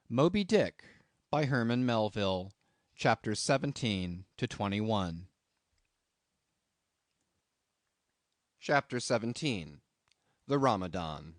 Moby Dick, by Herman Melville, Chapters 17 to 21. CHAPTER 17. The Ramadan.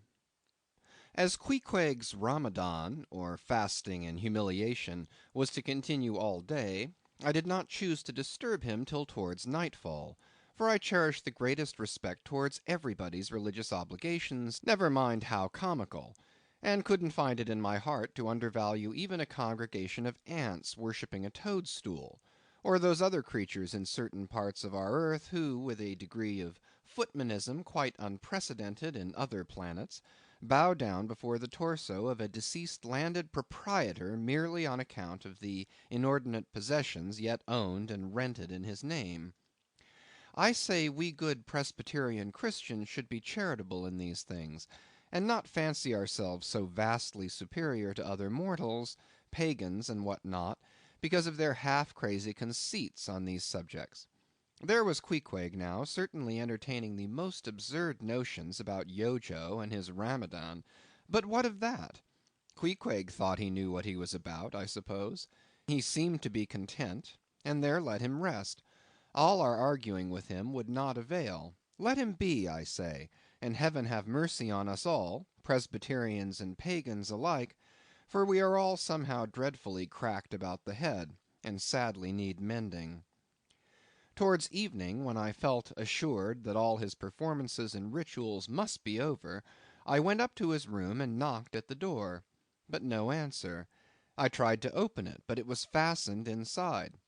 As Queequeg's Ramadan, or fasting and humiliation, was to continue all day, I did not choose to disturb him till towards nightfall; for I cherish the greatest respect towards everybody's religious obligations, never mind how comical; and couldn't find it in my heart to undervalue even a congregation of ants worshipping a toadstool, or those other creatures in certain parts of our earth, who, with a degree of footmanism quite unprecedented in other planets, bow down before the torso of a deceased landed proprietor merely on account of the inordinate possessions yet owned and rented in his name. I say we good Presbyterian Christians should be charitable in these things, and not fancy ourselves so vastly superior to other mortals, pagans and what not, because of their half crazy conceits on these subjects. There was Queequeg now, certainly entertaining the most absurd notions about Yojo and his Ramadan; but what of that? Queequeg thought he knew what he was about, I suppose. He seemed to be content, and there let him rest. All our arguing with him would not avail. Let him be, I say, and Heaven have mercy on us all, Presbyterians and Pagans alike, for we are all somehow dreadfully cracked about the head, and sadly need mending. Towards evening, when I felt assured that all his performances and rituals must be over, I went up to his room and knocked at the door. But no answer. I tried to open it, but it was fastened inside.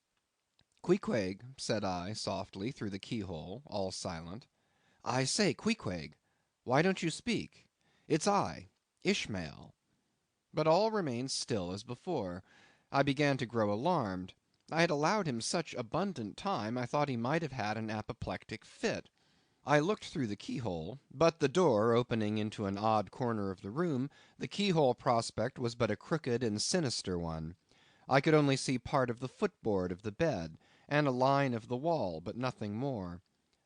"Queequeg," said I, softly, through the keyhole, all silent. "I say, Queequeg, why don't you speak? It's I, Ishmael." But all remained still as before. I began to grow alarmed. I had allowed him such abundant time, I thought he might have had an apoplectic fit. I looked through the keyhole, but the door opening into an odd corner of the room, the keyhole prospect was but a crooked and sinister one. I could only see part of the footboard of the bed, and a line of the wall, but nothing more.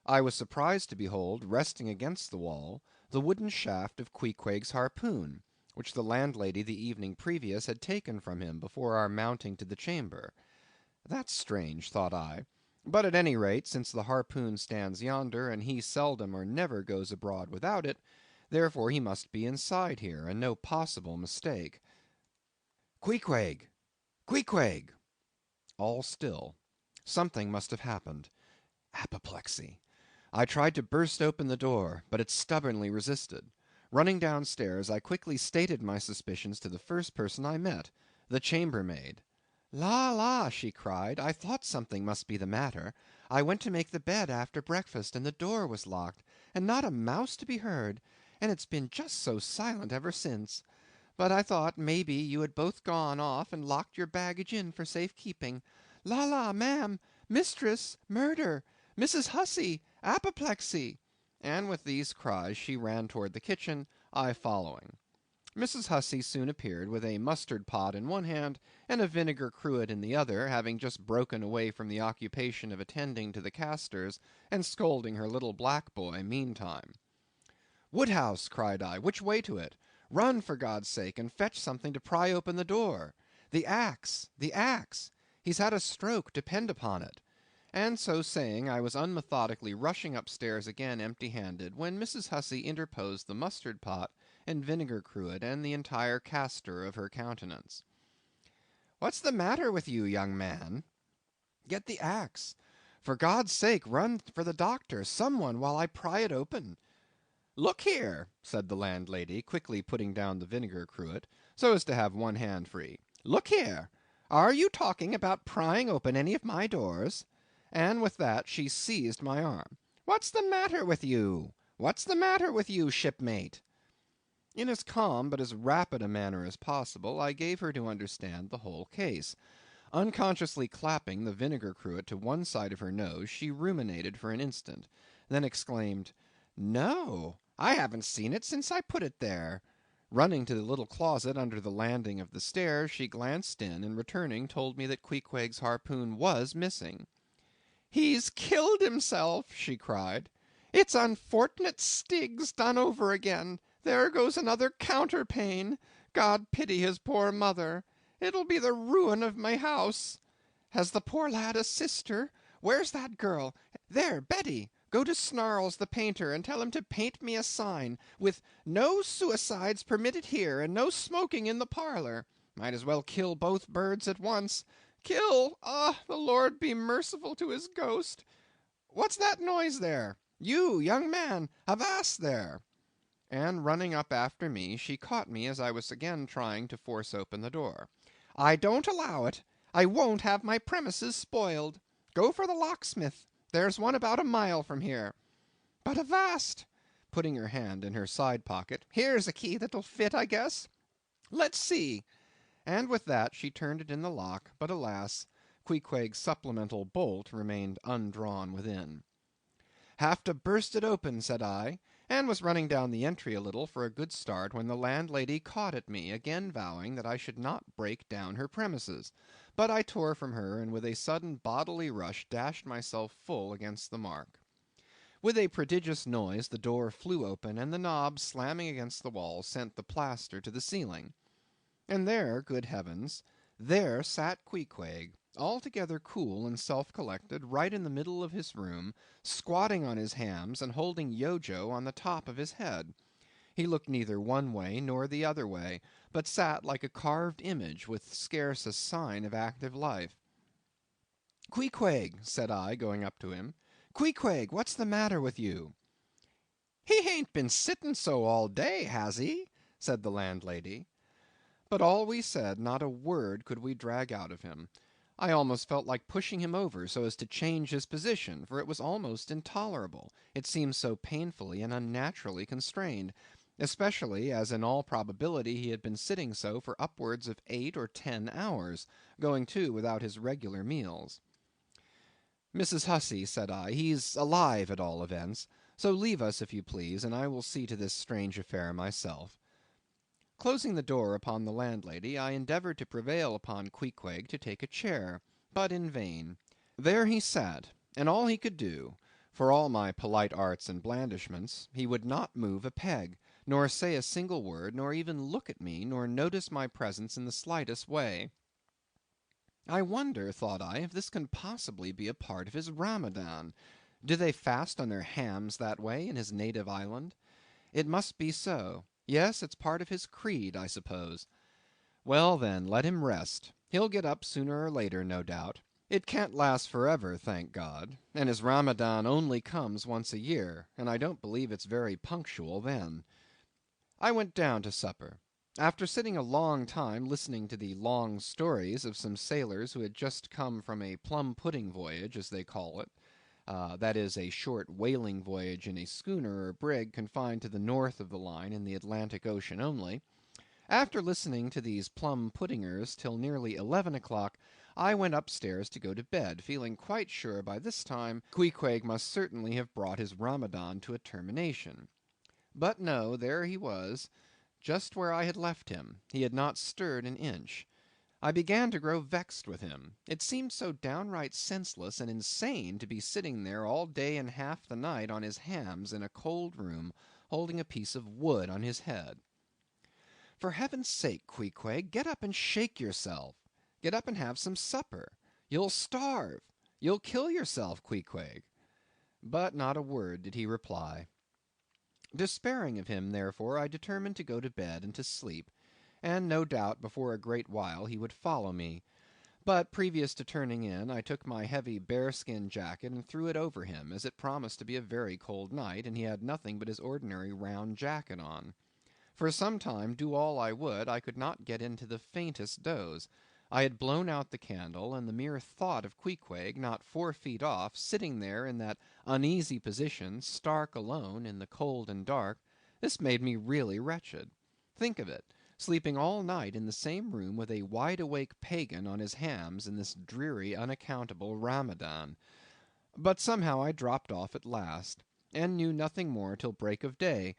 I was surprised to behold, resting against the wall, the wooden shaft of Queequeg's harpoon, which the landlady the evening previous had taken from him before our mounting to the chamber. That's strange, thought I; but at any rate, since the harpoon stands yonder, and he seldom or never goes abroad without it, therefore he must be inside here, and no possible mistake. "Queequeg! Queequeg!" All still. Something must have happened. Apoplexy. I tried to burst open the door, but it stubbornly resisted. Running downstairs, I quickly stated my suspicions to the first person I met, the chambermaid. "La, la!" she cried, "I thought something must be the matter. I went to make the bed after breakfast, and the door was locked, and not a mouse to be heard, and it's been just so silent ever since. But I thought, may be, you had both gone off and locked your baggage in for safe keeping. La, la, ma'am! Mistress! Murder! Mrs. Hussey! Apoplexy!" And with these cries she ran toward the kitchen, I following. Mrs. Hussey soon appeared with a mustard pot in one hand, and a vinegar cruet in the other, having just broken away from the occupation of attending to the castors, and scolding her little black boy meantime. "Woodhouse!" cried I, "which way to it? Run, for God's sake, and fetch something to pry open the door. The axe! the axe! He's had a stroke, depend upon it." And so saying, I was unmethodically rushing upstairs again empty handed, when Mrs. Hussey interposed the mustard pot and vinegar cruet and the entire castor of her countenance. "What's the matter with you, young man? Get the axe. For God's sake, run for the doctor, some one, while I pry it open." "Look here," said the landlady, quickly putting down the vinegar cruet, so as to have one hand free. "Look here, are you talking about prying open any of my doors?" And with that she seized my arm. "What's the matter with you? What's the matter with you, shipmate?" In as calm but as rapid a manner as possible, I gave her to understand the whole case. Unconsciously clapping the vinegar cruet to one side of her nose, she ruminated for an instant, then exclaimed, "No, I haven't seen it since I put it there." Running to the little closet under the landing of the stairs, she glanced in, and returning, told me that Queequeg's harpoon was missing. "He's killed himself!" she cried. "It's unfort'nate Stiggs done over again. There goes another counterpane. God pity his poor mother! It'll be the ruin of my house. Has the poor lad a sister? Where's that girl? There, Betty, go to Snarles the painter, and tell him to paint me a sign, with no suicides permitted here, and no smoking in the parlor. Might as well kill both birds at once. Kill! Ah, the Lord be merciful to his ghost. What's that noise there? You, young man, avast there!" And running up after me, she caught me as I was again trying to force open the door. "I don't allow it. I won't have my premises spoiled. Go for the locksmith. There's one about a mile from here. But avast!" putting her hand in her side pocket, "here's a key that'll fit, I guess. Let's see." And with that she turned it in the lock, but alas, Queequeg's supplemental bolt remained undrawn within. "Have to burst it open," said I, and was running down the entry a little for a good start, when the landlady caught at me, again vowing that I should not break down her premises; but I tore from her, and with a sudden bodily rush dashed myself full against the mark. With a prodigious noise the door flew open, and the knob slamming against the wall sent the plaster to the ceiling. And there, good heavens, there sat Queequeg, altogether cool and self-collected, right in the middle of his room, squatting on his hams, and holding Yojo on the top of his head. He looked neither one way nor the other way, but sat like a carved image, with scarce a sign of active life. "Queequeg," said I, going up to him, "Queequeg, what's the matter with you?" "He hain't been sitting so all day, has he?" said the landlady. But all we said, not a word could we drag out of him. I almost felt like pushing him over so as to change his position, for it was almost intolerable, it seemed so painfully and unnaturally constrained, especially as in all probability he had been sitting so for upwards of 8 or 10 hours, going too without his regular meals. "Mrs. Hussey," said I, "he's alive at all events, so leave us if you please, and I will see to this strange affair myself." Closing the door upon the landlady, I endeavored to prevail upon Queequeg to take a chair, but in vain. There he sat, and all he could do, for all my polite arts and blandishments, he would not move a peg, nor say a single word, nor even look at me, nor notice my presence in the slightest way. I wonder, thought I, if this can possibly be a part of his Ramadan. Do they fast on their hams that way in his native island? It must be so. Yes, it's part of his creed, I suppose. Well, then, let him rest. He'll get up sooner or later, no doubt. It can't last forever, thank God, and his Ramadan only comes once a year, and I don't believe it's very punctual then. I went down to supper. After sitting a long time listening to the long stories of some sailors who had just come from a plum-pudding voyage, as they call it, that is, a short whaling voyage in a schooner or brig confined to the north of the line in the Atlantic Ocean only, after listening to these plum-puddingers till nearly 11 o'clock, I went upstairs to go to bed, feeling quite sure by this time Queequeg must certainly have brought his Ramadan to a termination. But no, there he was, just where I had left him. He had not stirred an inch. I began to grow vexed with him. It seemed so downright senseless and insane to be sitting there all day and half the night on his hams in a cold room, holding a piece of wood on his head. For heaven's sake, Queequeg, get up and shake yourself. Get up and have some supper. You'll starve. You'll kill yourself, Queequeg. But not a word did he reply. Despairing of him, therefore, I determined to go to bed and to sleep, and no doubt before a great while he would follow me. But previous to turning in, I took my heavy bearskin jacket and threw it over him, as it promised to be a very cold night, and he had nothing but his ordinary round jacket on. For some time, do all I would, I could not get into the faintest doze. I had blown out the candle, and the mere thought of Queequeg, not 4 feet off, sitting there in that uneasy position, stark alone, in the cold and dark, this made me really wretched. Think of it, sleeping all night in the same room with a wide-awake pagan on his hams in this dreary, unaccountable Ramadan. But somehow I dropped off at last, and knew nothing more till break of day,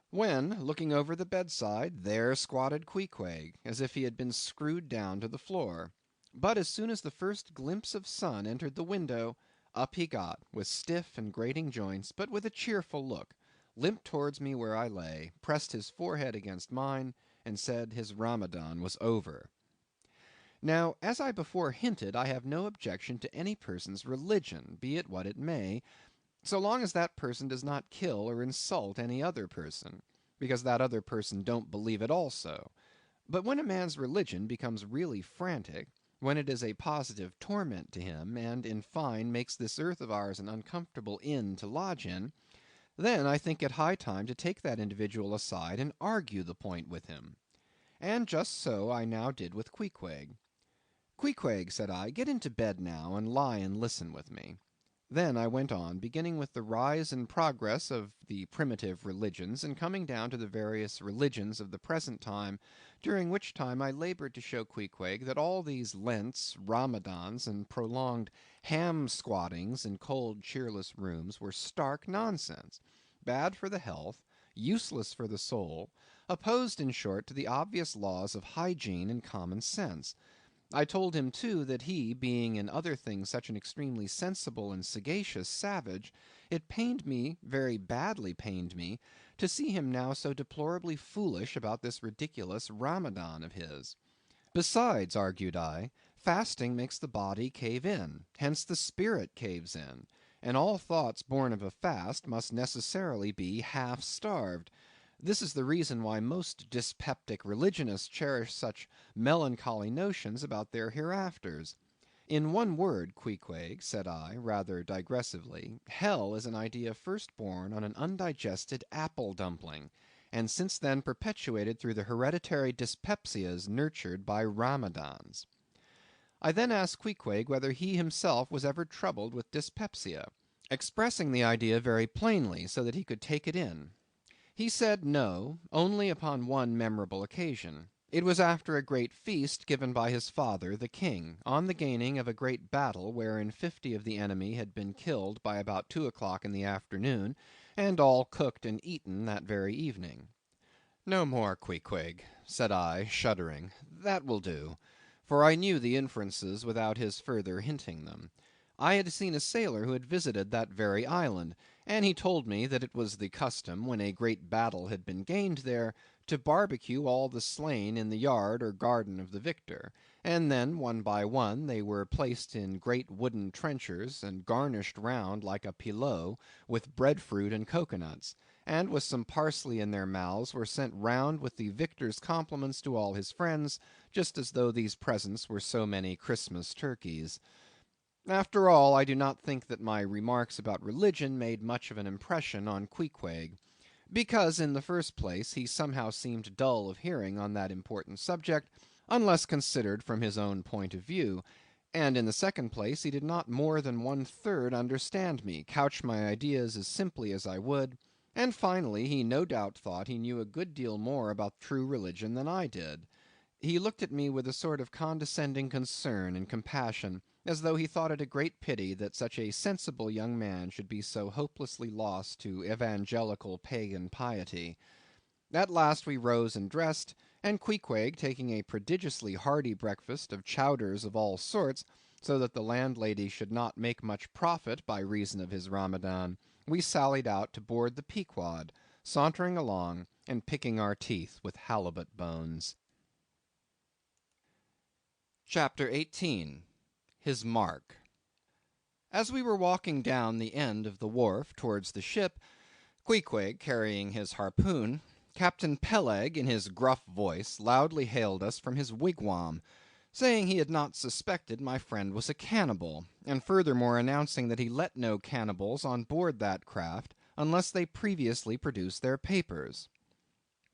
when, looking over the bedside, there squatted Queequeg, as if he had been screwed down to the floor. But as soon as the first glimpse of sun entered the window, up he got, with stiff and grating joints, but with a cheerful look, limped towards me where I lay, pressed his forehead against mine, and said his Ramadan was over. Now, as I before hinted, I have no objection to any person's religion, be it what it may, so long as that person does not kill or insult any other person, because that other person don't believe it also. But when a man's religion becomes really frantic, when it is a positive torment to him, and, in fine, makes this earth of ours an uncomfortable inn to lodge in, then I think it high time to take that individual aside and argue the point with him. And just so I now did with Queequeg. Queequeg, said I, get into bed now, and lie and listen with me. Then I went on, beginning with the rise and progress of the primitive religions, and coming down to the various religions of the present time, during which time I labored to show Queequeg that all these Lents, Ramadans, and prolonged ham-squattings in cold cheerless rooms were stark nonsense, bad for the health, useless for the soul, opposed, in short, to the obvious laws of hygiene and common sense. I told him, too, that he, being in other things such an extremely sensible and sagacious savage, it pained me, very badly pained me, to see him now so deplorably foolish about this ridiculous Ramadan of his. Besides, argued I, fasting makes the body cave in, hence the spirit caves in, and all thoughts born of a fast must necessarily be half starved. This is the reason why most dyspeptic religionists cherish such melancholy notions about their hereafters. In one word, Queequeg, said I, rather digressively, hell is an idea first born on an undigested apple dumpling, and since then perpetuated through the hereditary dyspepsias nurtured by Ramadans. I then asked Queequeg whether he himself was ever troubled with dyspepsia, expressing the idea very plainly, so that he could take it in. He said no, only upon one memorable occasion. It was after a great feast given by his father, the king, on the gaining of a great battle wherein 50 of the enemy had been killed by about 2 o'clock in the afternoon, and all cooked and eaten that very evening. No more, Queequeg, said I, shuddering. That will do, for I knew the inferences without his further hinting them. I had seen a sailor who had visited that very island, and he told me that it was the custom, when a great battle had been gained there, to barbecue all the slain in the yard or garden of the victor, and then one by one they were placed in great wooden trenchers, and garnished round like a pilau with breadfruit and cocoanuts, and with some parsley in their mouths were sent round with the victor's compliments to all his friends, just as though these presents were so many Christmas turkeys. After all, I do not think that my remarks about religion made much of an impression on Queequeg, because, in the first place, he somehow seemed dull of hearing on that important subject, unless considered from his own point of view; and in the second place, he did not more than 1/3 understand me, couch my ideas as simply as I would; and finally, he no doubt thought he knew a good deal more about true religion than I did. He looked at me with a sort of condescending concern and compassion, as though he thought it a great pity that such a sensible young man should be so hopelessly lost to evangelical pagan piety. At last we rose and dressed, and Queequeg, taking a prodigiously hearty breakfast of chowders of all sorts, so that the landlady should not make much profit by reason of his Ramadan, we sallied out to board the Pequod, sauntering along and picking our teeth with halibut bones. CHAPTER 18. His Mark. As we were walking down the end of the wharf towards the ship, Queequeg carrying his harpoon, Captain Peleg, in his gruff voice, loudly hailed us from his wigwam, saying he had not suspected my friend was a cannibal, and furthermore announcing that he let no cannibals on board that craft unless they previously produced their papers.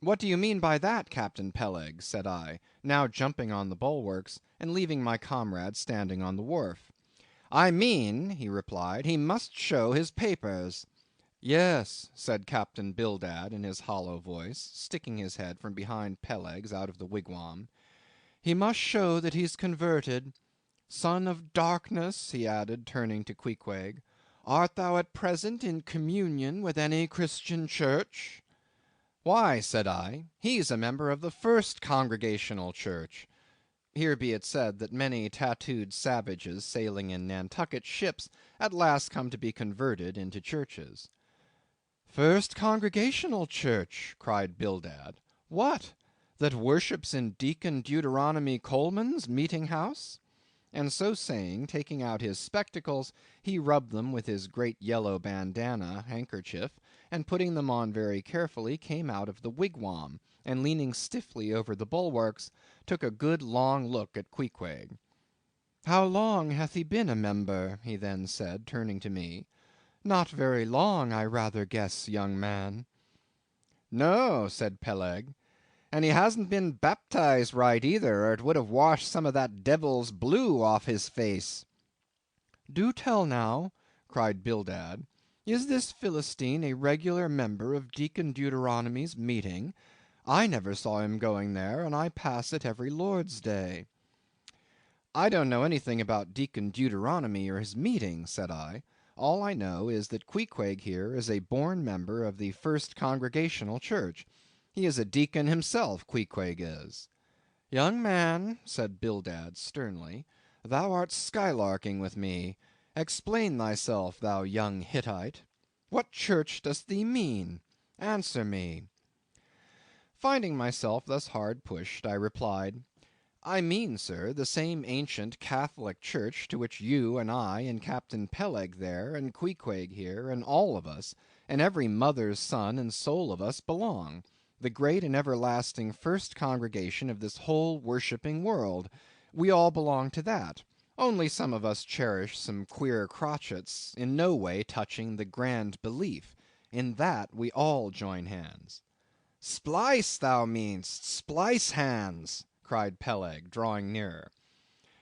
"What do you mean by that, Captain Peleg?" said I, now jumping on the bulwarks, and leaving my comrade standing on the wharf. "I mean," he replied, "he must show his papers." "Yes," said Captain Bildad in his hollow voice, sticking his head from behind Peleg's out of the wigwam, "he must show that he's converted. Son of darkness," he added, turning to Queequeg, "art thou at present in communion with any Christian church?" "Why," said I, "he's a member of the First Congregational Church." Here be it said that many tattooed savages sailing in Nantucket ships at last come to be converted into churches. "First Congregational Church!" cried Bildad. "What! that worships in Deacon Deuteronomy Coleman's meeting house?" And so saying, taking out his spectacles, he rubbed them with his great yellow bandana handkerchief, and putting them on very carefully, came out of the wigwam, and leaning stiffly over the bulwarks, took a good long look at Queequeg. "How long hath he been a member?" he then said, turning to me. "Not very long, I rather guess, young man." "No," said Peleg, "and he hasn't been baptized right either, or it would have washed some of that devil's blue off his face." "Do tell now," cried Bildad, "is this Philistine a regular member of Deacon Deuteronomy's meeting? I never saw him going there, and I pass it every Lord's day." "I don't know anything about Deacon Deuteronomy or his meeting," said I. "All I know is that Queequeg here is a born member of the First Congregational Church. He is a deacon himself, Queequeg is." "Young man," said Bildad sternly, "thou art skylarking with me. Explain thyself, thou young Hittite. What church dost thee mean? Answer me." Finding myself thus hard pushed, I replied, "I mean, sir, the same ancient Catholic Church to which you and I, and Captain Peleg there, and Queequeg here, and all of us, and every mother's son and soul of us belong; the great and everlasting first congregation of this whole worshipping world. We all belong to that; only some of us cherish some queer crotchets, in no way touching the grand belief. In that we all join hands." "Splice, thou meanest, splice hands," cried Peleg, drawing nearer.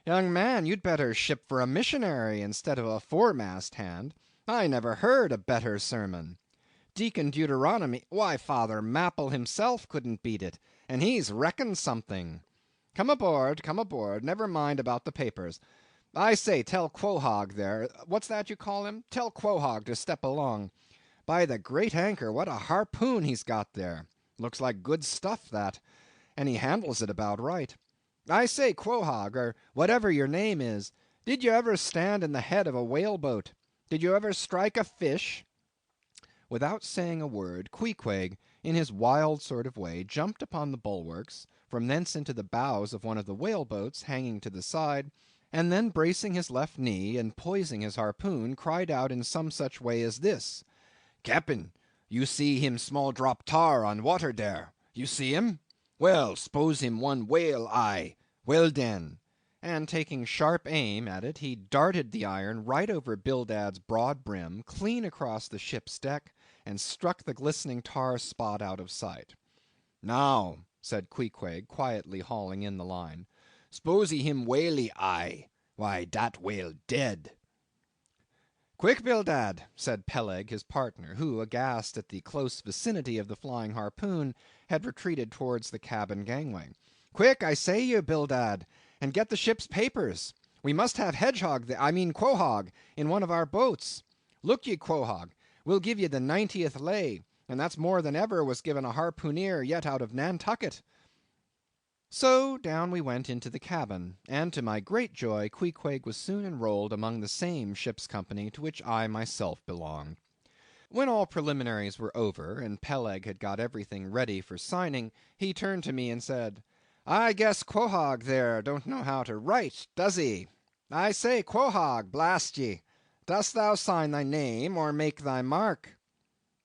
"Young man, you'd better ship for a missionary instead of a foremast hand. I never heard a better sermon. Deacon Deuteronomy, why, Father Mapple himself couldn't beat it, and he's reckoned something. Come aboard, never mind about the papers. I say, tell Quohog there, what's that you call him? Tell Quohog to step along. By the great anchor, what a harpoon he's got there. Looks like good stuff, that, and he handles it about right. I say, Quohog, or whatever your name is, did you ever stand in the head of a whale boat? Did you ever strike a fish?" Without saying a word, Queequeg, in his wild sort of way, jumped upon the bulwarks, from thence into the bows of one of the whale boats hanging to the side, and then bracing his left knee, and poising his harpoon, cried out in some such way as this: "Cap'n, you see him small drop tar on water dere? You see him? Well, s'pose him one whale eye. Well den." And taking sharp aim at it, he darted the iron right over Bildad's broad brim, clean across the ship's deck, and struck the glistening tar spot out of sight. "Now," said Queequeg, quietly hauling in the line, "s'posee him whaley eye. Why, dat whale dead." "Quick, Bildad," said Peleg, his partner, who, aghast at the close vicinity of the flying harpoon, had retreated towards the cabin gangway. "Quick, I say you, Bildad, and get the ship's papers. We must have Quohog, in one of our boats. Look ye, Quohog, we'll give ye the 90th lay, and that's more than ever was given a harpooneer yet out of Nantucket." So down we went into the cabin, and to my great joy Queequeg was soon enrolled among the same ship's company to which I myself belonged. When all preliminaries were over, and Peleg had got everything ready for signing, he turned to me and said, "I guess Quohog there don't know how to write, does he? I say, Quohog, blast ye, dost thou sign thy name, or make thy mark?"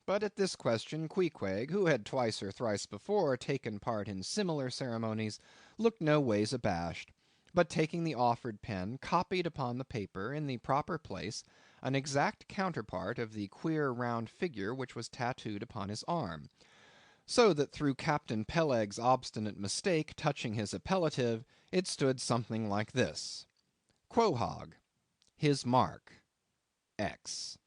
But at this question Queequeg, who had twice or thrice before taken part in similar ceremonies, looked no ways abashed, but taking the offered pen, copied upon the paper, in the proper place, an exact counterpart of the queer round figure which was tattooed upon his arm; so that through Captain Peleg's obstinate mistake touching his appellative, it stood something like this: Quohog, his mark, X.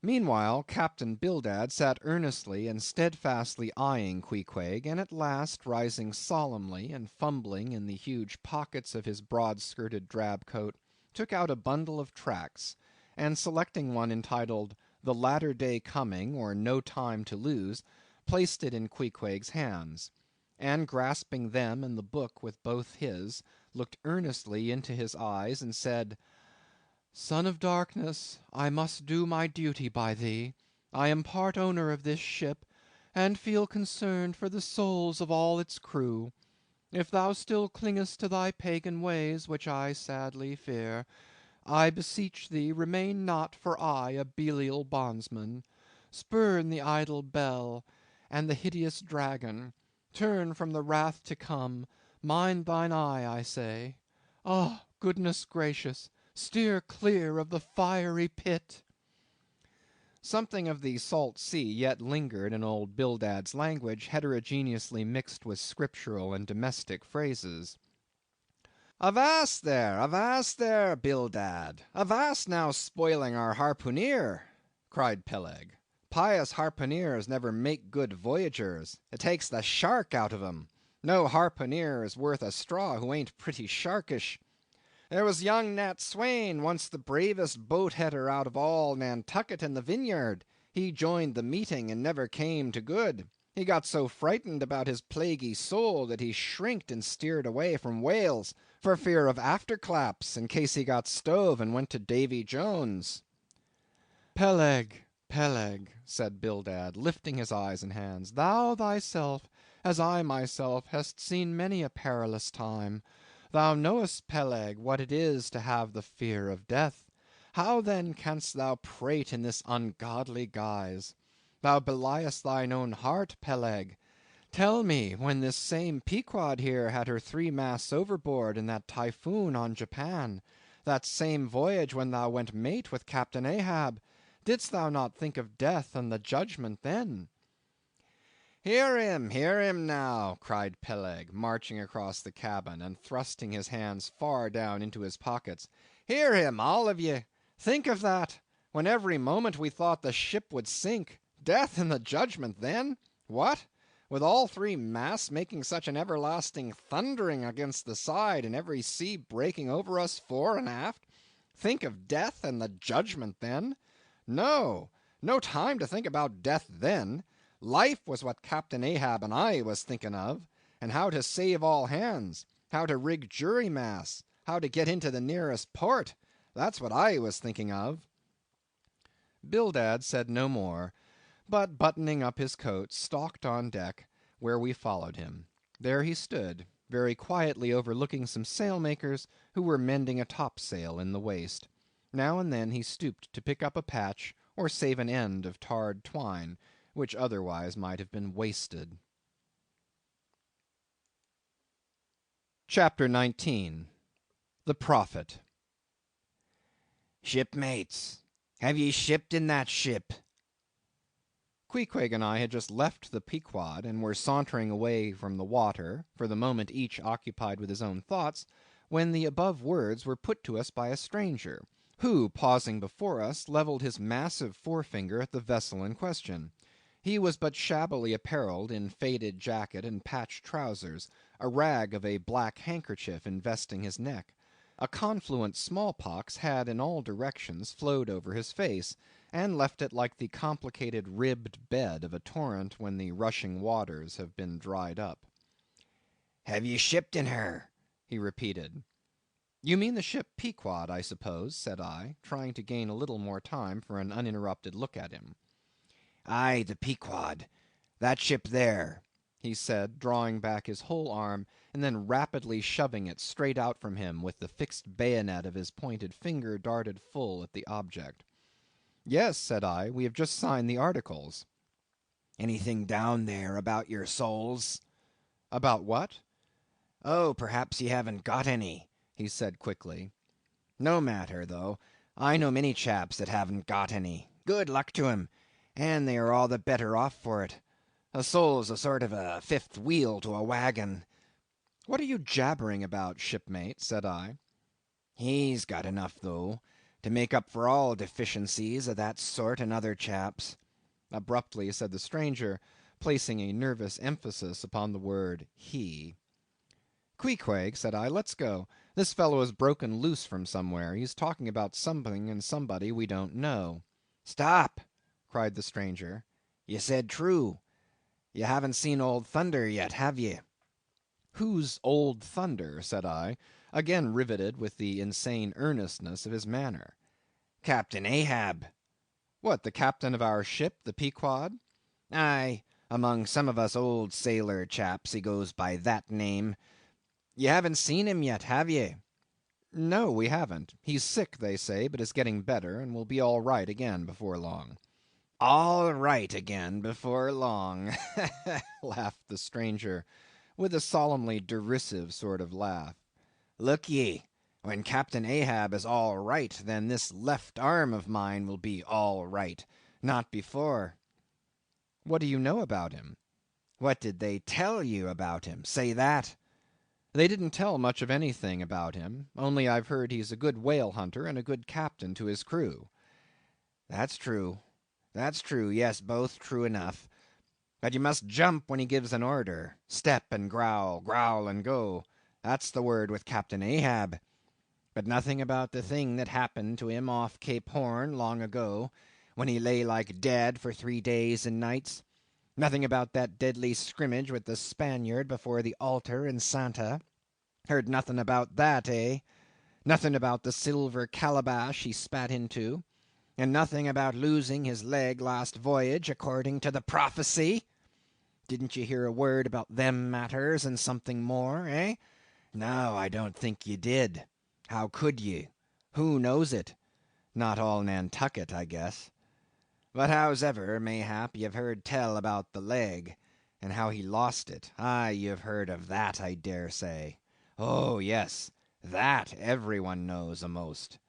Meanwhile, Captain Bildad sat earnestly and steadfastly eyeing Queequeg, and at last, rising solemnly, and fumbling in the huge pockets of his broad‐skirted drab coat, took out a bundle of tracts, and selecting one entitled "The Latter Day Coming, or No Time to Lose," placed it in Queequeg's hands, and grasping them and the book with both his, looked earnestly into his eyes, and said, "Son of Darkness, I must do my duty by thee. I am part owner of this ship, and feel concerned for the souls of all its crew. If thou still clingest to thy pagan ways, which I sadly fear, I beseech thee remain not for aye a Belial bondsman. Spurn the idle bell and the hideous dragon. Turn from the wrath to come. Mind thine eye, I say. Ah, goodness gracious, steer clear of the fiery pit. Something of the salt sea yet lingered in old Bildad's language, heterogeneously mixed with scriptural and domestic phrases. Avast there, Bildad! Avast now spoiling our harpooneer! cried Peleg. Pious harpooneers never make good voyagers. It takes the shark out of 'em. No harpooneer is worth a straw who ain't pretty sharkish. There was young Nat Swain, once the bravest boat header out of all Nantucket and the Vineyard. He joined the meeting and never came to good. He got so frightened about his plaguy soul that he shrinked and steered away from whales for fear of afterclaps in case he got stove and went to Davy Jones. Peleg, Peleg, said Bildad, lifting his eyes and hands, thou thyself, as I myself, hast seen many a perilous time. Thou knowest, Peleg, what it is to have the fear of death. How then canst thou prate in this ungodly guise? Thou beliest thine own heart, Peleg. Tell me, when this same Pequod here had her 3 masts overboard in that typhoon on Japan, that same voyage when thou went mate with Captain Ahab, didst thou not think of death and the judgment then? Hear him now, cried Peleg, marching across the cabin, and thrusting his hands far down into his pockets. Hear him, all of ye! Think of that, when every moment we thought the ship would sink. Death and the judgment then? What? With all 3 masts making such an everlasting thundering against the side, and every sea breaking over us fore and aft? Think of death and the judgment then? No, no time to think about death then. Life was what Captain Ahab and I was thinking of, and how to save all hands, how to rig jury masts, how to get into the nearest port. That's what I was thinking of. Bildad said no more, but buttoning up his coat, stalked on deck, where we followed him. There he stood, very quietly overlooking some sailmakers who were mending a topsail in the waist. Now and then he stooped to pick up a patch or save an end of tarred twine, which otherwise might have been wasted. Chapter 19. The Prophet. Shipmates, have ye shipped in that ship? Queequeg and I had just left the Pequod, and were sauntering away from the water, for the moment each occupied with his own thoughts, when the above words were put to us by a stranger, who, pausing before us, levelled his massive forefinger at the vessel in question. He was but shabbily apparelled in faded jacket and patched trousers, a rag of a black handkerchief investing his neck. A confluent smallpox had in all directions flowed over his face, and left it like the complicated ribbed bed of a torrent when the rushing waters have been dried up. "Have ye shipped in her?" he repeated. "You mean the ship Pequod, I suppose," said I, trying to gain a little more time for an uninterrupted look at him. "Aye, the Pequod. That ship there," he said, drawing back his whole arm, and then rapidly shoving it straight out from him, with the fixed bayonet of his pointed finger darted full at the object. "Yes," said I, "we have just signed the articles." "Anything down there about your souls?" "About what?" "Oh, perhaps ye haven't got any," he said quickly. "No matter, though. I know many chaps that haven't got any. Good luck to 'em, and they are all the better off for it. A soul's a sort of a fifth wheel to a wagon." "What are you jabbering about, shipmate?" said I. "He's got enough, though, to make up for all deficiencies of that sort in other chaps," abruptly said the stranger, placing a nervous emphasis upon the word he. "Queequeg," said I, "let's go. This fellow has broken loose from somewhere. He's talking about something and somebody we don't know." "Stop!" cried the stranger. "Ye said true. Ye haven't seen old Thunder yet, have ye?" "Who's old Thunder?" said I, again riveted with the insane earnestness of his manner. "Captain Ahab." "What, the captain of our ship, the Pequod?" "Aye, Among some of us old sailor chaps he goes by that name. You haven't seen him yet, have ye?" "No, we haven't. He's sick, they say, but is getting better, and will be all right again before long." "All right again before long," laughed the stranger, with a solemnly derisive sort of laugh. "Look ye, when Captain Ahab is all right, then this left arm of mine will be all right, not before." "What do you know about him?" "What did they tell you about him? Say that." "They didn't tell much of anything about him, only I've heard he's a good whale hunter and a good captain to his crew." "That's true, that's true, yes, both true enough. But you must jump when he gives an order. Step and growl, growl and go. That's the word with Captain Ahab. But nothing about the thing that happened to him off Cape Horn long ago, when he lay like dead for 3 days and nights. Nothing about that deadly scrimmage with the Spaniard before the altar in Santa. Heard nothing about that, eh? Nothing about the silver calabash he spat into, and nothing about losing his leg last voyage according to the prophecy? Didn't you hear a word about them matters and something more, eh? No, I don't think ye did. How could ye? Who knows it? Not all Nantucket, I guess. But hows'ever, mayhap ye've heard tell about the leg, and how he lost it. Aye, you've heard of that, I dare say. Oh, yes, that every one knows a'most.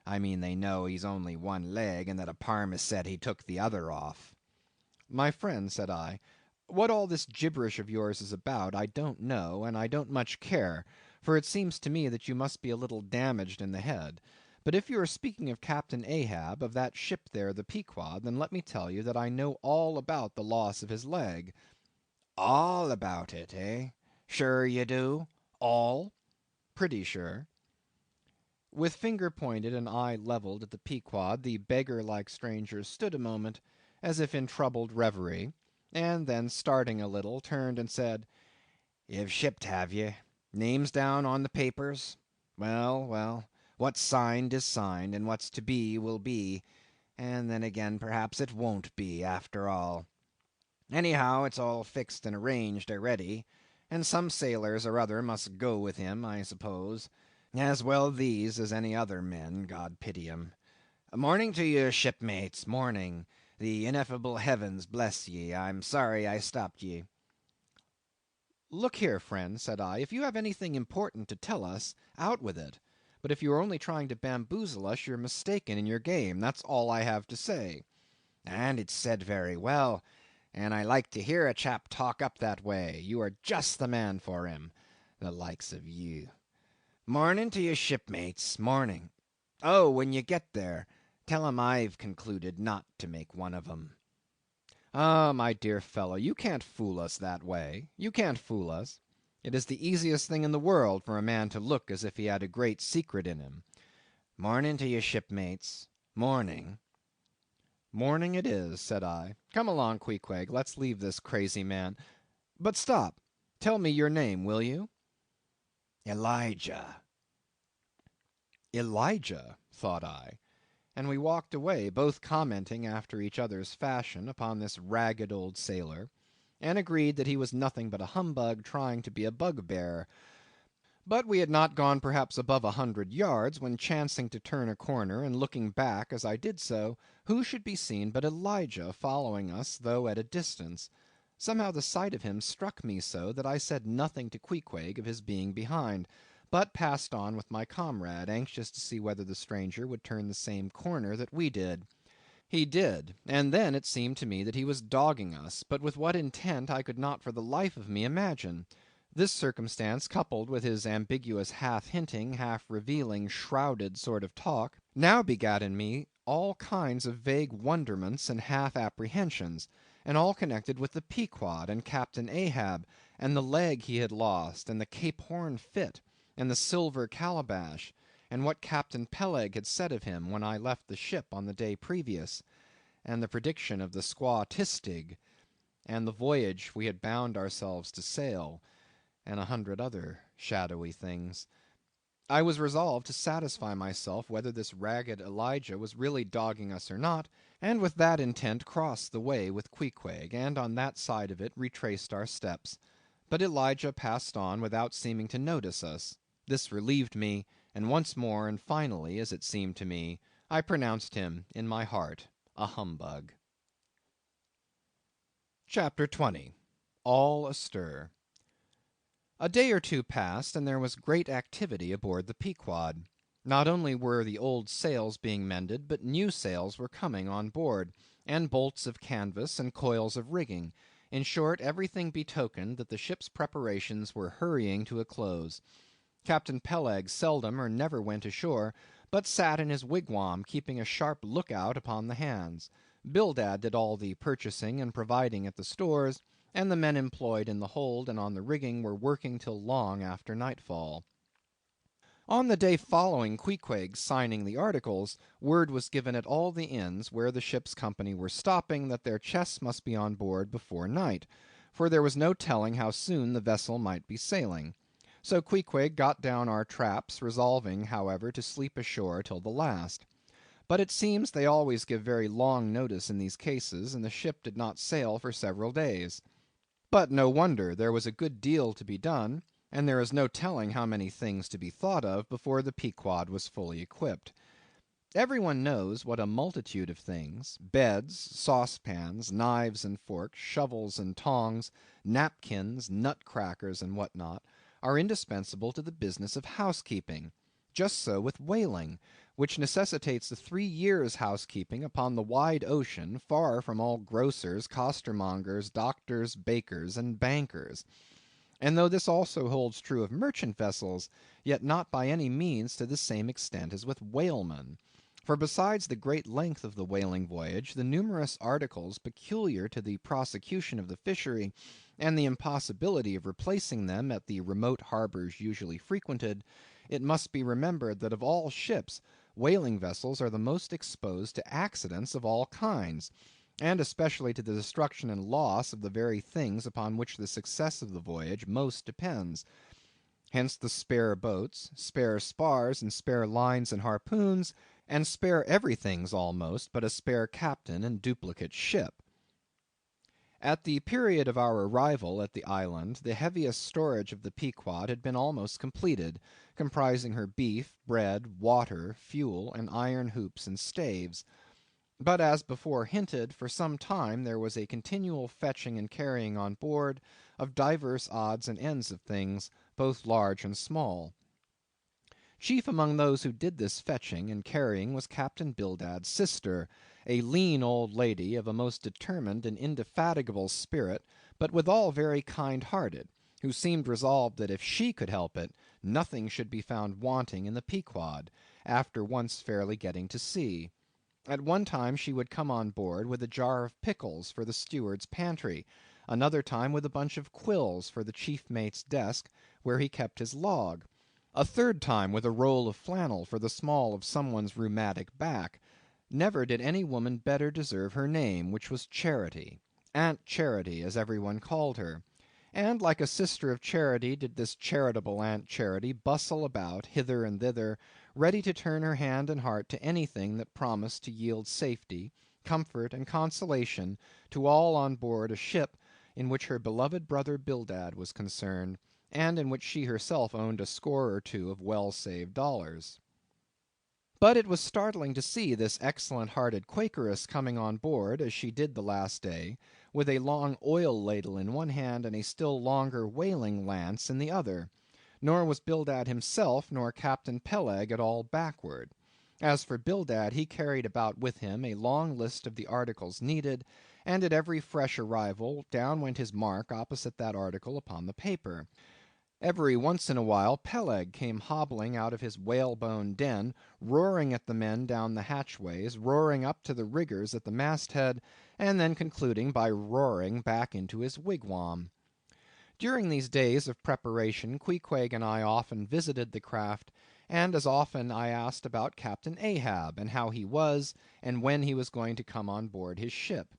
I mean they know he's only one leg, and that a parmacetti he took the other off." "My friend," said I, "what all this gibberish of yours is about, I don't know, and I don't much care, for it seems to me that you must be a little damaged in the head. But if you are speaking of Captain Ahab, of that ship there, the Pequod, then let me tell you that I know all about the loss of his leg." "All about it, eh? Sure you do? All?" "Pretty sure." With finger pointed and eye levelled at the Pequod, the beggar like stranger stood a moment, as if in troubled reverie, and then starting a little, turned and said, "You've shipped, have ye? Names down on the papers? Well, well, what's signed is signed, and what's to be will be, and then again perhaps it won't be, after all. Anyhow, it's all fixed and arranged a'ready, and some sailors or other must go with him, I suppose. As well these as any other men, God pity 'em. Morning to ye, shipmates, morning. The ineffable heavens bless ye. I'm sorry I stopped ye." "Look here, friend," said I, "if you have anything important to tell us, out with it; but if you are only trying to bamboozle us, you're mistaken in your game, that's all I have to say." "And it's said very well, and I like to hear a chap talk up that way. You are just the man for him, the likes of you. Morning to ye, shipmates, morning. Oh, when you get there, tell 'em I've concluded not to make one of 'em." "Ah, my dear fellow, you can't fool us that way, you can't fool us. It is the easiest thing in the world for a man to look as if he had a great secret in him." "Morning to ye, shipmates, morning." "Morning it is," said I. "Come along, Queequeg, let's leave this crazy man. But stop, tell me your name, will you?" "Elijah." "Elijah," thought I, and we walked away, both commenting after each other's fashion upon this ragged old sailor, and agreed that he was nothing but a humbug trying to be a bugbear. But we had not gone perhaps above 100 yards, when chancing to turn a corner, and looking back as I did so, who should be seen but Elijah following us, though at a distance. Somehow the sight of him struck me so, that I said nothing to Queequeg of his being behind, but passed on with my comrade, anxious to see whether the stranger would turn the same corner that we did. He did, and then it seemed to me that he was dogging us, but with what intent I could not for the life of me imagine. This circumstance, coupled with his ambiguous half hinting, half revealing, shrouded sort of talk, now begat in me all kinds of vague wonderments and half apprehensions, and all connected with the Pequod, and Captain Ahab, and the leg he had lost, and the Cape Horn fit, and the silver calabash, and what Captain Peleg had said of him when I left the ship on the day previous, and the prediction of the squaw Tistig, and the voyage we had bound ourselves to sail, and 100 other shadowy things. I was resolved to satisfy myself whether this ragged Elijah was really dogging us or not, and with that intent crossed the way with Queequeg, and on that side of it retraced our steps. But Elijah passed on without seeming to notice us. This relieved me, and once more and finally, as it seemed to me, I pronounced him in my heart a humbug. CHAPTER 20. All Astir. A day or two passed, and there was great activity aboard the Pequod. Not only were the old sails being mended, but new sails were coming on board, and bolts of canvas and coils of rigging; in short, everything betokened that the ship's preparations were hurrying to a close. Captain Peleg seldom or never went ashore, but sat in his wigwam keeping a sharp look out upon the hands. Bildad did all the purchasing and providing at the stores, and the men employed in the hold and on the rigging were working till long after nightfall. On the day following Queequeg's signing the articles, word was given at all the inns where the ship's company were stopping that their chests must be on board before night, for there was no telling how soon the vessel might be sailing. So Queequeg got down our traps, resolving, however, to sleep ashore till the last. But it seems they always give very long notice in these cases, and the ship did not sail for several days. But no wonder, there was a good deal to be done, and there is no telling how many things to be thought of before the Pequod was fully equipped. Every one knows what a multitude of things—beds, saucepans, knives and forks, shovels and tongs, napkins, nut crackers, and what not—are indispensable to the business of housekeeping. Just so with whaling, which necessitates a 3 years' housekeeping upon the wide ocean, far from all grocers, costermongers, doctors, bakers, and bankers. And though this also holds true of merchant vessels, yet not by any means to the same extent as with whalemen. For besides the great length of the whaling voyage, the numerous articles peculiar to the prosecution of the fishery, and the impossibility of replacing them at the remote harbors usually frequented, it must be remembered that of all ships, whaling vessels are the most exposed to accidents of all kinds, and especially to the destruction and loss of the very things upon which the success of the voyage most depends. Hence the spare boats, spare spars, and spare lines and harpoons, and spare everythings almost but a spare captain and duplicate ship. At the period of our arrival at the island, the heaviest storage of the Pequod had been almost completed, comprising her beef, bread, water, fuel, and iron hoops and staves. But as before hinted, for some time there was a continual fetching and carrying on board of divers odds and ends of things, both large and small. Chief among those who did this fetching and carrying was Captain Bildad's sister, a lean old lady of a most determined and indefatigable spirit, but withal very kind‐hearted, who seemed resolved that if she could help it, nothing should be found wanting in the Pequod, after once fairly getting to sea. At one time she would come on board with a jar of pickles for the steward's pantry, another time with a bunch of quills for the chief mate's desk, where he kept his log, a third time with a roll of flannel for the small of some one's rheumatic back. Never did any woman better deserve her name, which was Charity, Aunt Charity, as every one called her. And like a sister of charity did this charitable Aunt Charity bustle about hither and thither, ready to turn her hand and heart to anything that promised to yield safety, comfort, and consolation to all on board a ship in which her beloved brother Bildad was concerned, and in which she herself owned a score or two of well‐saved dollars. But it was startling to see this excellent‐hearted Quakeress coming on board, as she did the last day, with a long oil ladle in one hand and a still longer whaling lance in the other. Nor was Bildad himself nor Captain Peleg at all backward. As for Bildad, he carried about with him a long list of the articles needed, and at every fresh arrival down went his mark opposite that article upon the paper. Every once in a while Peleg came hobbling out of his whalebone den, roaring at the men down the hatchways, roaring up to the riggers at the masthead, and then concluding by roaring back into his wigwam. During these days of preparation, Queequeg and I often visited the craft, and as often I asked about Captain Ahab, and how he was, and when he was going to come on board his ship.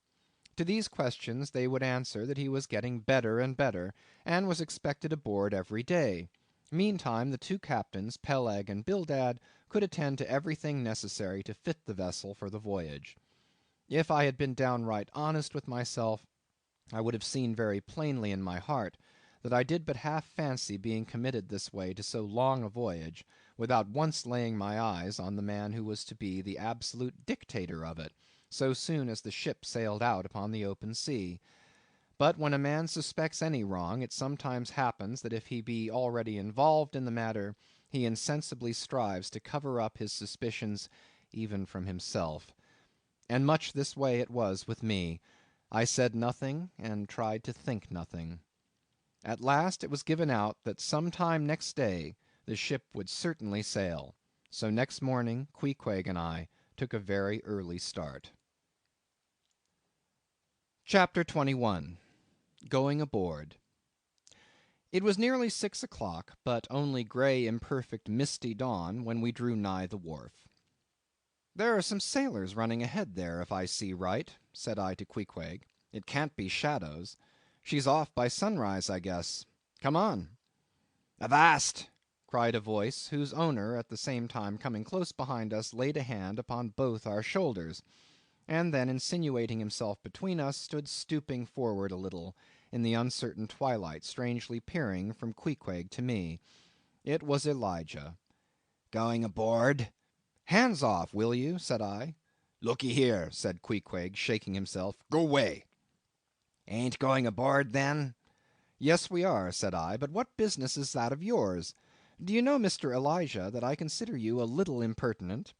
To these questions they would answer that he was getting better and better, and was expected aboard every day. Meantime the two captains, Peleg and Bildad, could attend to everything necessary to fit the vessel for the voyage. If I had been downright honest with myself, I would have seen very plainly in my heart that I did but half fancy being committed this way to so long a voyage, without once laying my eyes on the man who was to be the absolute dictator of it, so soon as the ship sailed out upon the open sea. But when a man suspects any wrong, it sometimes happens that if he be already involved in the matter, he insensibly strives to cover up his suspicions even from himself. And much this way it was with me. I said nothing, and tried to think nothing. At last it was given out that some time next day the ship would certainly sail. So next morning Queequeg and I took a very early start. Chapter 21. Going Aboard. It was nearly 6 o'clock, but only grey imperfect misty dawn when we drew nigh the wharf. "There are some sailors running ahead there, if I see right," said I to Queequeg. "It can't be shadows. She's off by sunrise, I guess. Come on." "Avast!" cried a voice, whose owner at the same time coming close behind us laid a hand upon both our shoulders, and then insinuating himself between us, stood stooping forward a little in the uncertain twilight, strangely peering from Queequeg to me. It was Elijah. "Going aboard?" "Hands off, will you?" said I. "Look'ee here," said Queequeg, shaking himself. "Go way." "Ain't going aboard, then?" "Yes, we are," said I, "but what business is that of yours? Do you know, Mr. Elijah, that I consider you a little impertinent?"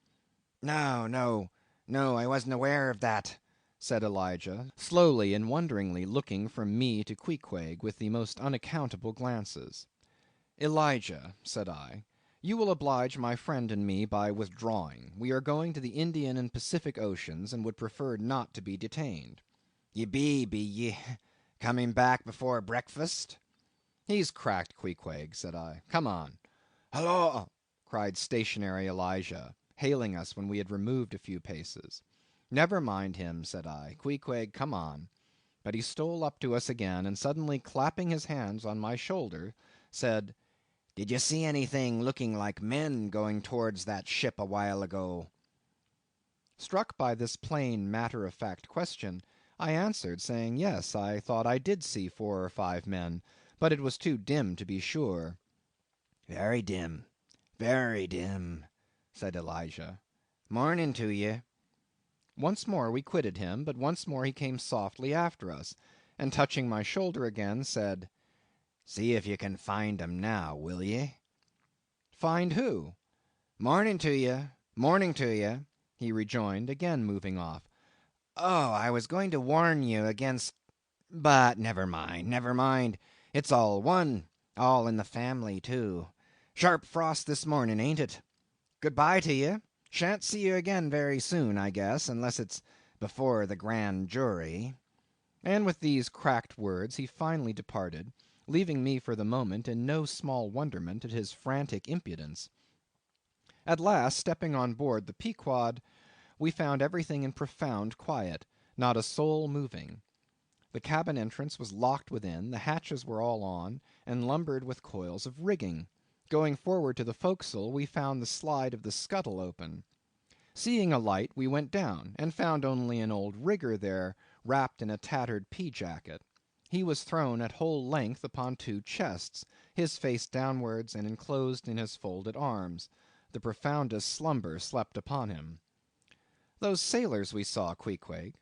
"No, no, no, I wasn't aware of that," said Elijah, slowly and wonderingly looking from me to Queequeg with the most unaccountable glances. "Elijah," said I, "you will oblige my friend and me by withdrawing. We are going to the Indian and Pacific Oceans, and would prefer not to be detained." "Ye be ye? Coming back before breakfast?" "He's cracked, Queequeg," said I. "Come on." "Halloa!" cried stationary Elijah, hailing us when we had removed a few paces. "Never mind him," said I. "Queequeg, come on." But he stole up to us again, and suddenly clapping his hands on my shoulder, said, "Did you see anything looking like men going towards that ship a while ago?" Struck by this plain matter-of-fact question, I answered, saying, yes, I thought I did see 4 or 5 men, but it was too dim to be sure. "Very dim, very dim," said Elijah. "Morning to ye." Once more we quitted him, but once more he came softly after us, and touching my shoulder again, said, "See if ye can find 'em now, will ye?" "Find who?" "Morning to ye, morning to ye," he rejoined, again moving off. "Oh, I was going to warn you against—but never mind, never mind. It's all one, all in the family too. Sharp frost this morning, ain't it? Good bye to ye. Shan't see you again very soon, I guess, unless it's before the grand jury." And with these cracked words he finally departed, leaving me for the moment in no small wonderment at his frantic impudence. At last, stepping on board the Pequod, we found everything in profound quiet, not a soul moving. The cabin entrance was locked within, the hatches were all on, and lumbered with coils of rigging. Going forward to the forecastle, we found the slide of the scuttle open. Seeing a light, we went down, and found only an old rigger there, wrapped in a tattered pea-jacket. He was thrown at whole length upon 2 chests, his face downwards, and enclosed in his folded arms. The profoundest slumber slept upon him. "Those sailors we saw, Queequeg,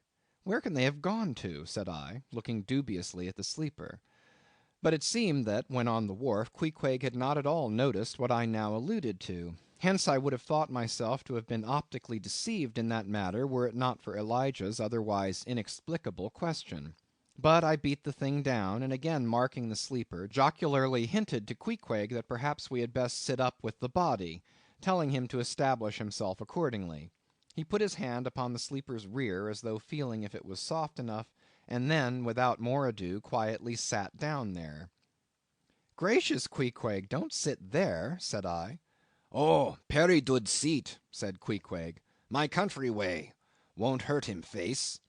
where can they have gone to?" said I, looking dubiously at the sleeper. But it seemed that, when on the wharf, Queequeg had not at all noticed what I now alluded to. Hence I would have thought myself to have been optically deceived in that matter, were it not for Elijah's otherwise inexplicable question. But I beat the thing down, and again marking the sleeper, jocularly hinted to Queequeg that perhaps we had best sit up with the body, telling him to establish himself accordingly. He put his hand upon the sleeper's rear, as though feeling if it was soft enough, and then, without more ado, quietly sat down there. "Gracious, Queequeg, don't sit there," said I. "Oh, perry dood seat," said Queequeg. "My country way. Won't hurt him face."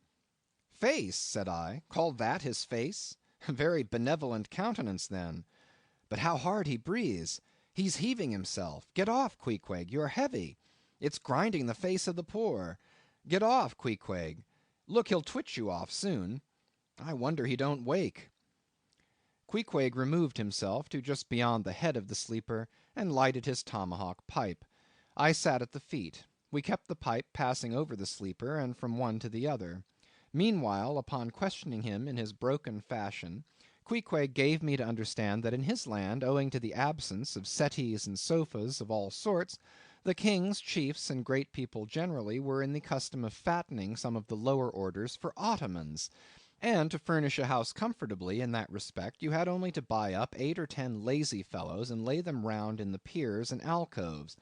"Face," said I, "call that his face? A very benevolent countenance, then. But how hard he breathes! He's heaving himself. Get off, Queequeg, you're heavy. It's grinding the face of the poor. Get off, Queequeg. Look, he'll twitch you off soon. I wonder he don't wake. Queequeg removed himself to just beyond the head of the sleeper, and lighted his tomahawk pipe. I sat at the feet. We kept the pipe passing over the sleeper, and from one to the other. Meanwhile, upon questioning him in his broken fashion, Queequeg gave me to understand that in his land, owing to the absence of settees and sofas of all sorts, the kings, chiefs, and great people generally were in the custom of fattening some of the lower orders for ottomans; and to furnish a house comfortably in that respect, you had only to buy up 8 or 10 lazy fellows and lay them round in the piers and alcoves.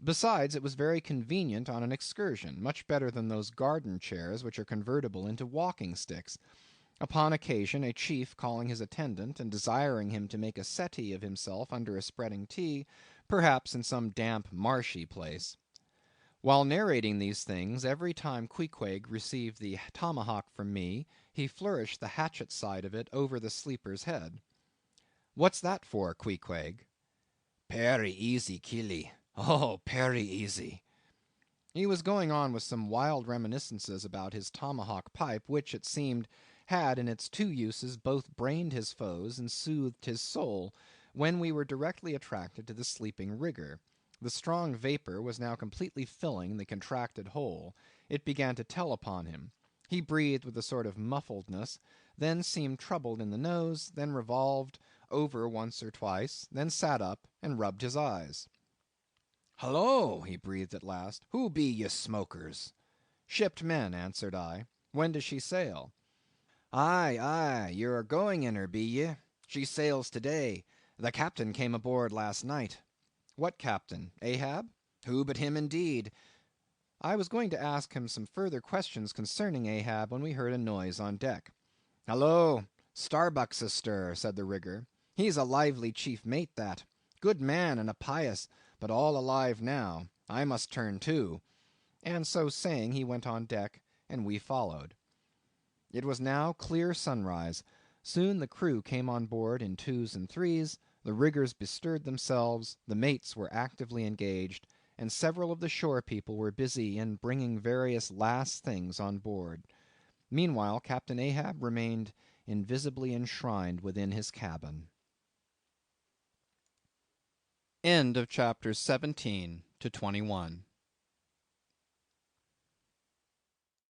Besides, it was very convenient on an excursion, much better than those garden chairs which are convertible into walking sticks. Upon occasion, a chief calling his attendant, and desiring him to make a settee of himself under a spreading tea, perhaps in some damp marshy place. While narrating these things, every time Queequeg received the tomahawk from me, he flourished the hatchet side of it over the sleeper's head. "What's that for, Queequeg?" "Pery easy, killee. Oh, pery easy." He was going on with some wild reminiscences about his tomahawk pipe, which, it seemed, had in its two uses both brained his foes and soothed his soul, when we were directly attracted to the sleeping rigger. The strong vapor was now completely filling the contracted hole. It began to tell upon him. He breathed with a sort of muffledness, then seemed troubled in the nose, then revolved over once or twice, then sat up and rubbed his eyes. "Halloa!" he breathed at last, "who be ye smokers?" "Shipped men," answered I. "When does she sail?" "Aye, aye, you're going in her, be ye? She sails to day. The captain came aboard last night." "What captain? Ahab?" "Who but him, indeed." I was going to ask him some further questions concerning Ahab, when we heard a noise on deck. "Halloa! Starbuck's astir," said the rigger. "He's a lively chief mate that. Good man and a pious, but all alive now. I must turn to." And so saying, he went on deck, and we followed. It was now clear sunrise. Soon the crew came on board in twos and threes, the riggers bestirred themselves, the mates were actively engaged, and several of the shore people were busy in bringing various last things on board. Meanwhile Captain Ahab remained invisibly enshrined within his cabin. End of Chapter 17 to 21.